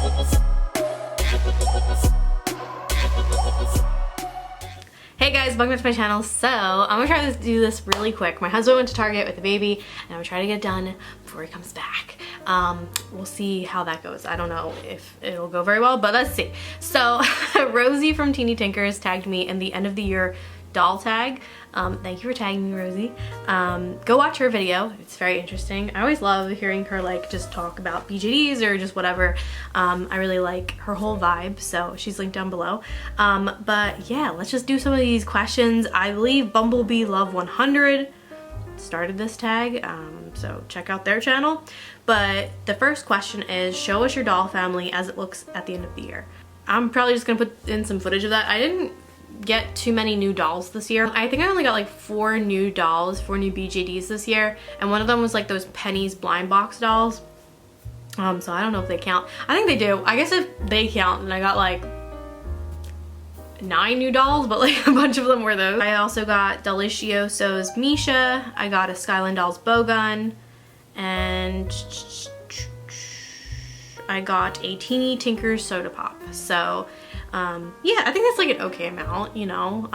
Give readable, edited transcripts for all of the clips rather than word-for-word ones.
Hey guys, welcome back to my channel. So I'm gonna try to do this really quick. My husband went to Target with the baby and I'm gonna try to get it done before he comes back. We'll see how that goes. I don't know if it'll go very well, but let's see. So Rosie from Teeny Tinkers tagged me in the end of the year doll tag. Thank you for tagging me, Rosie. Go watch her video. It's very interesting. I always love hearing her like just talk about BJDs or just whatever. I really like her whole vibe, so she's linked down below. But yeah, let's just do some of these questions. I believe Bumblebee Love 100 started this tag, so check out their channel. But the first question is, show us your doll family as it looks at the end of the year. I'm probably just gonna put in some footage of that. I didn't get too many new dolls this year. I think I only got like 4 new dolls, 4 new BJDs this year, and one of them was like those Penny's blind box dolls. So I don't know if they count. I think they do. I guess if they count, then I got like 9 new dolls, but like a bunch of them were those. I also got Delicioso's Misha. I got a Skyline Dolls Bowgun, and I got a Teeny Tinkers Soda Pop. So yeah, I think that's like an okay amount, you know,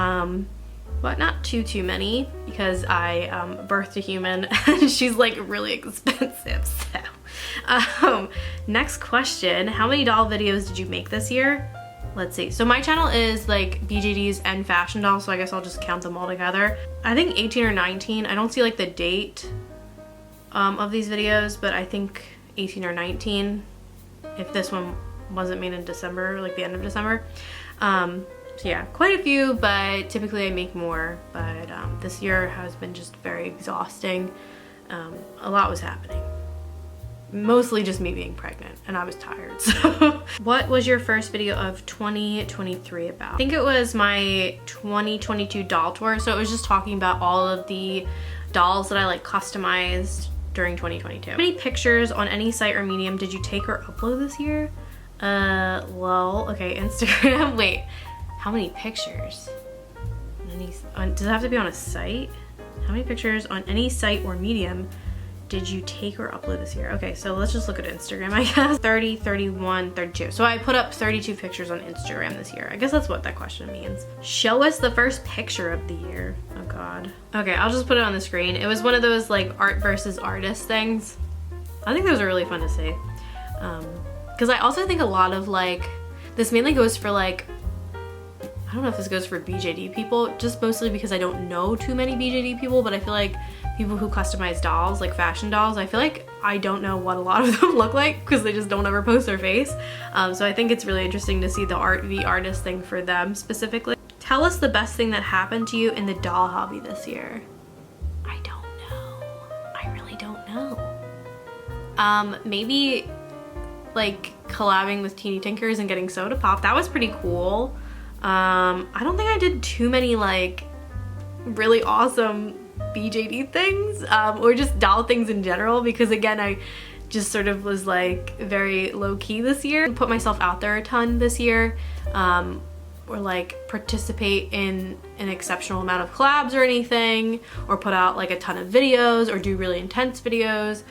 but not too many because I birthed a human and she's like really expensive. So next question, how many doll videos did you make this year? Let's see. So my channel is like BJDs and fashion dolls, so I guess I'll just count them all together. I think 18 or 19. I don't see like the date of these videos, but I think 18 or 19 if this one wasn't made in December, like the end of December. So yeah, quite a few, but typically I make more. But this year has been just very exhausting. A lot was happening. Mostly just me being pregnant and I was tired. So what was your first video of 2023 about? I think it was my 2022 doll tour. So it was just talking about all of the dolls that I like customized during 2022. How many pictures on any site or medium did you take or upload this year? Well, okay, Instagram. Wait, how many pictures? Does it have to be on a site? How many pictures on any site or medium did you take or upload this year? Okay, so let's just look at Instagram, I guess. 30, 31, 32. So I put up 32 pictures on Instagram this year. I guess that's what that question means. Show us the first picture of the year. Oh God. Okay, I'll just put it on the screen. It was one of those like art versus artist things. I think those are really fun to see. Because I also think a lot of like, this mainly goes for like, I don't know if this goes for BJD people, just mostly because I don't know too many BJD people, but I feel like people who customize dolls, like fashion dolls, I feel like I don't know what a lot of them look like because they just don't ever post their face. So I think it's really interesting to see the artist thing for them specifically. Tell us the best thing that happened to you in the doll hobby this year. I don't know. I really don't know. Maybe like collabing with Teeny Tinkers and getting Soda Pop. That was pretty cool. I don't think I did too many like really awesome BJD things or just doll things in general, because again I just sort of was like very low-key this year. Put myself out there a ton this year, or like participate in an exceptional amount of collabs or anything, or put out like a ton of videos or do really intense videos,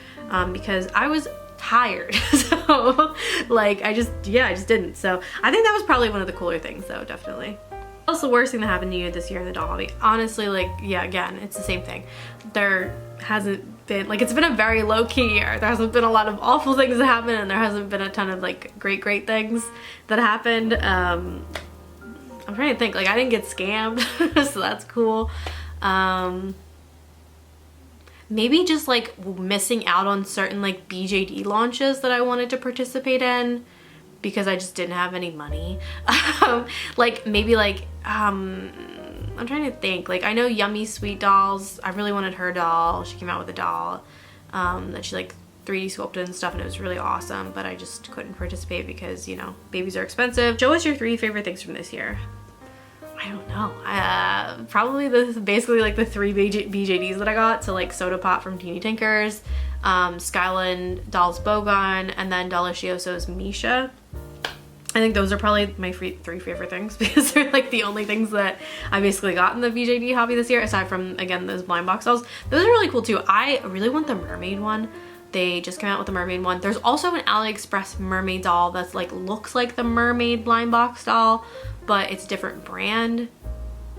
because I was tired. So like I just didn't. So I think that was probably one of the cooler things though, definitely. What's the worst thing that happened to you this year in the doll hobby? Honestly, like, yeah, again, it's the same thing. There hasn't been, like, it's been a very low-key year. There hasn't been a lot of awful things that happened, and there hasn't been a ton of like great things that happened. I'm trying to think, like, I didn't get scammed, so that's cool. Maybe just like missing out on certain like BJD launches that I wanted to participate in because I just didn't have any money. Like maybe like, I'm trying to think, like I know Yummy Sweet Dolls, I really wanted her doll. She came out with a doll that she like 3D sculpted and stuff, and it was really awesome, but I just couldn't participate because, you know, babies are expensive. Show us your 3 favorite things from this year. I don't know. Probably basically like the 3 BJDs that I got. So like Soda Pop from Teeny Tinkers, Skyline Dolls Bowgun, and then Delicioso's Misha. I think those are probably my 3 favorite things because they're like the only things that I basically got in the BJD hobby this year, aside from, again, those blind box dolls. Those are really cool too. I really want the mermaid one. They just came out with the mermaid one. There's also an AliExpress mermaid doll that's like looks like the mermaid blind box doll, but it's a different brand,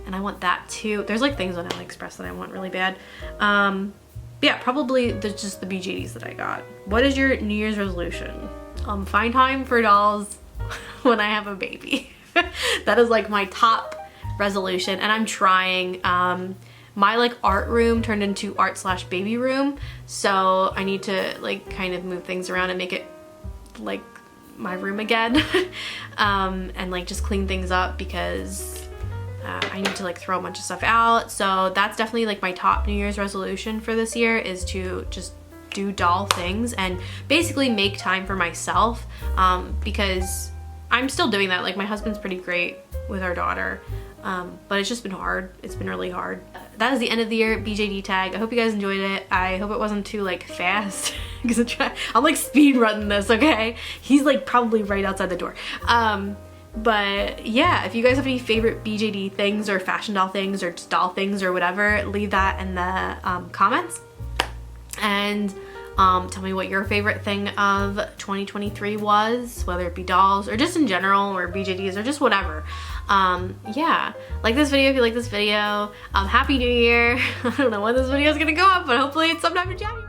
and I want that too. There's like things on AliExpress that I want really bad. Yeah, probably there's just the BJDs that I got. What is your New Year's resolution? Find time for dolls when I have a baby. That is like my top resolution, and I'm trying. My like art room turned into art/baby room, so I need to like kind of move things around and make it like my room again. And like just clean things up because I need to like throw a bunch of stuff out. So that's definitely like my top New Year's resolution for this year, is to just do doll things and basically make time for myself, because I'm still doing that. Like my husband's pretty great with our daughter, but it's just been hard. It's been really hard. That is the end of the year BJD tag. I hope you guys enjoyed it. I hope it wasn't too like fast because I'm like speed running this, okay? He's like probably right outside the door. But yeah, if you guys have any favorite BJD things or fashion doll things or just doll things or whatever, leave that in the comments. And tell me what your favorite thing of 2023 was, whether it be dolls or just in general or BJDs or just whatever. Yeah, like this video if you like this video. Happy New Year. I don't know when this video is gonna go up, but hopefully it's sometime in January.